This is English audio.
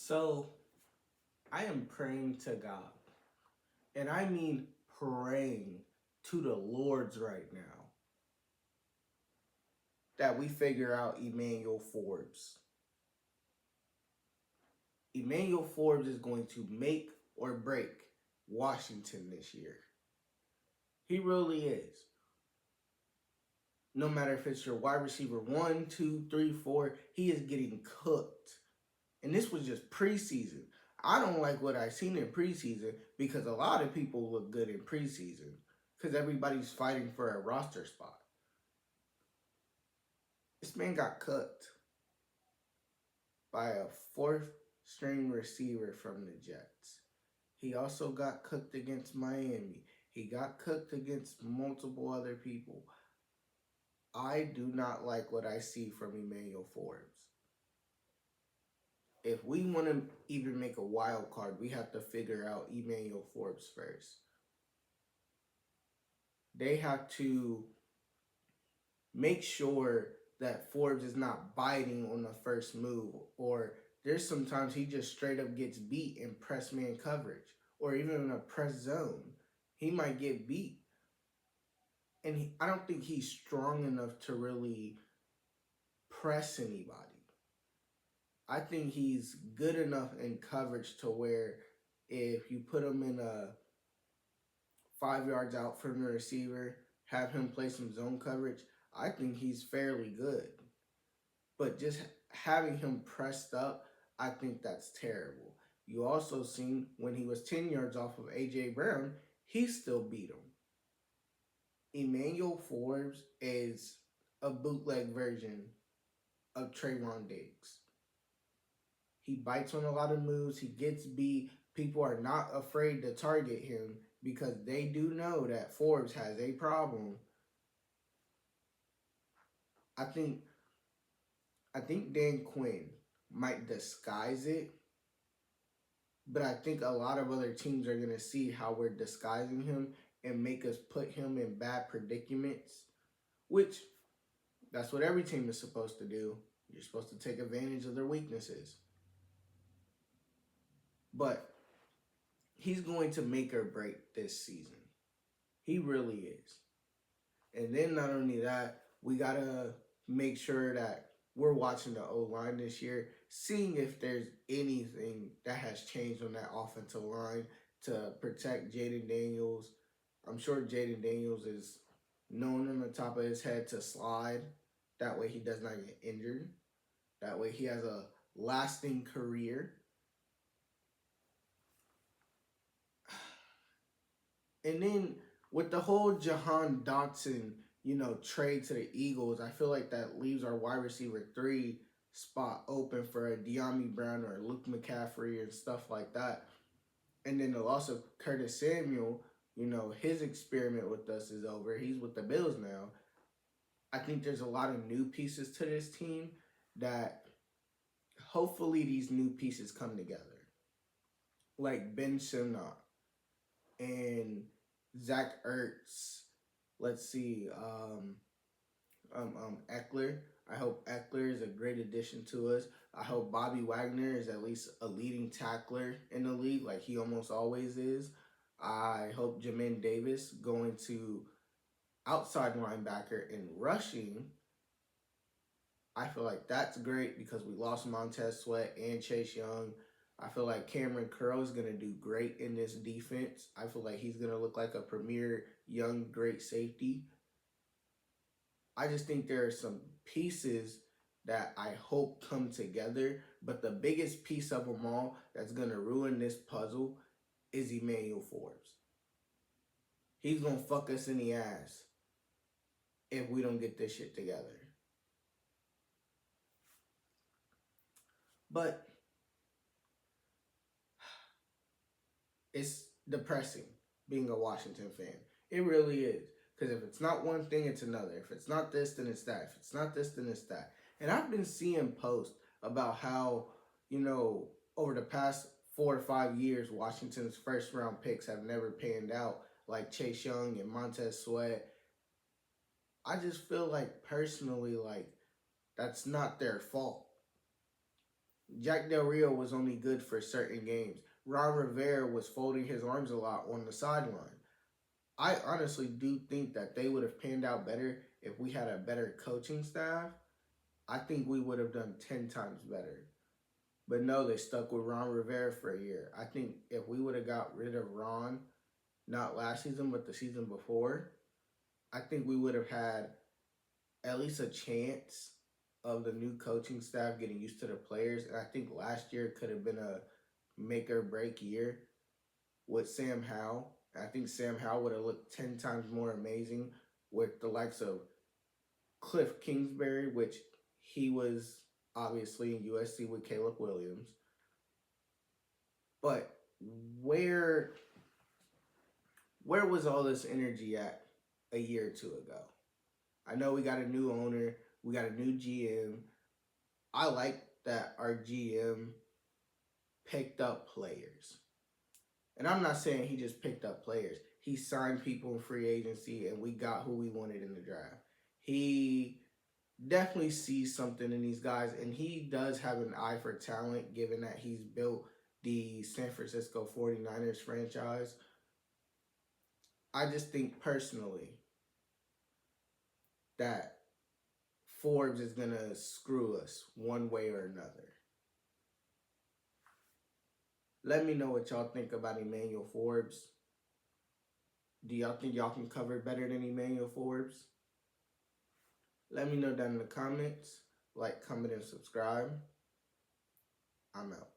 So I am praying to God, and I mean praying to the Lord's right now that we figure out Emmanuel Forbes. Emmanuel Forbes is going to make or break Washington this year. He really is. No matter if it's your wide receiver 1, 2, 3, 4, he is getting cooked. And this was just preseason. I don't like what I seen in preseason because a lot of people look good in preseason because everybody's fighting for a roster spot. This man got cooked by a fourth string receiver from the Jets. He also got cooked against Miami. He got cooked against multiple other people. I do not like what I see from Emmanuel Forbes. If we want to even make a wild card, we have to figure out Emmanuel Forbes first. They have to make sure that Forbes is not biting on the first move, or there's sometimes he just straight up gets beat in press man coverage, or even in a press zone. He might get beat. And I don't think he's strong enough to really press anybody. I think he's good enough in coverage to where if you put him in a 5 yards out from the receiver, have him play some zone coverage, I think he's fairly good. But just having him pressed up, I think that's terrible. You also seen when he was 10 yards off of A.J. Brown, he still beat him. Emmanuel Forbes is a bootleg version of Trayvon Diggs. He bites on a lot of moves. He gets beat. People are not afraid to target him because they do know that Forbes has a problem. I think Dan Quinn might disguise it, but I think a lot of other teams are going to see how we're disguising him and make us put him in bad predicaments, which that's what every team is supposed to do. You're supposed to take advantage of their weaknesses. But he's going to make or break this season. He really is. And then not only that, we got to make sure that we're watching the O-line this year, seeing if there's anything that has changed on that offensive line to protect Jayden Daniels. I'm sure Jayden Daniels is known on the top of his head to slide. That way he does not get injured. That way he has a lasting career. And then with the whole Jahan Dotson, trade to the Eagles, I feel like that leaves our wide receiver 3 spot open for a De'Ami Brown or Luke McCaffrey and stuff like that. And then the loss of Curtis Samuel, his experiment with us is over. He's with the Bills now. I think there's a lot of new pieces to this team that hopefully these new pieces come together. Like Ben Sinnott and Zach Ertz. Let's see, Eckler. I hope Eckler is a great addition to us. I hope Bobby Wagner is at least a leading tackler in the league, like he almost always is. I hope Jamin Davis going to outside linebacker and rushing. I feel like that's great because we lost Montez Sweat and Chase Young. I feel like Cameron Curl is going to do great in this defense. I feel like he's going to look like a premier young great safety. I just think there are some pieces that I hope come together, but the biggest piece of them all that's going to ruin this puzzle is Emmanuel Forbes. He's going to fuck us in the ass if we don't get this shit together. But it's depressing being a Washington fan. It really is. Because if it's not one thing, it's another. If it's not this, then it's that. If it's not this, then it's that. And I've been seeing posts about how, over the past 4 or 5 years, Washington's first round picks have never panned out, like Chase Young and Montez Sweat. I just feel like personally, like, that's not their fault. Jack Del Rio was only good for certain games. Ron Rivera was folding his arms a lot on the sideline. I honestly do think that they would have panned out better if we had a better coaching staff. I think we would have done 10 times better. But no, they stuck with Ron Rivera for a year. I think if we would have got rid of Ron, not last season, but the season before, I think we would have had at least a chance of the new coaching staff getting used to the players. And I think last year could have been a make or break year with Sam Howell. I think Sam Howell would have looked 10 times more amazing with the likes of Cliff Kingsbury, which he was obviously in USC with Caleb Williams. But where where was all this energy at a year or two ago? I know we got a new owner, we got a new GM. I like that our GM picked up players. And I'm not saying he just picked up players. He signed people in free agency and we got who we wanted in the draft. He definitely sees something in these guys and he does have an eye for talent given that he's built the San Francisco 49ers franchise. I just think personally that Forbes is going to screw us one way or another. Let me know what y'all think about Emmanuel Forbes. Do y'all think y'all can cover better than Emmanuel Forbes? Let me know down in the comments. Like, comment, and subscribe. I'm out.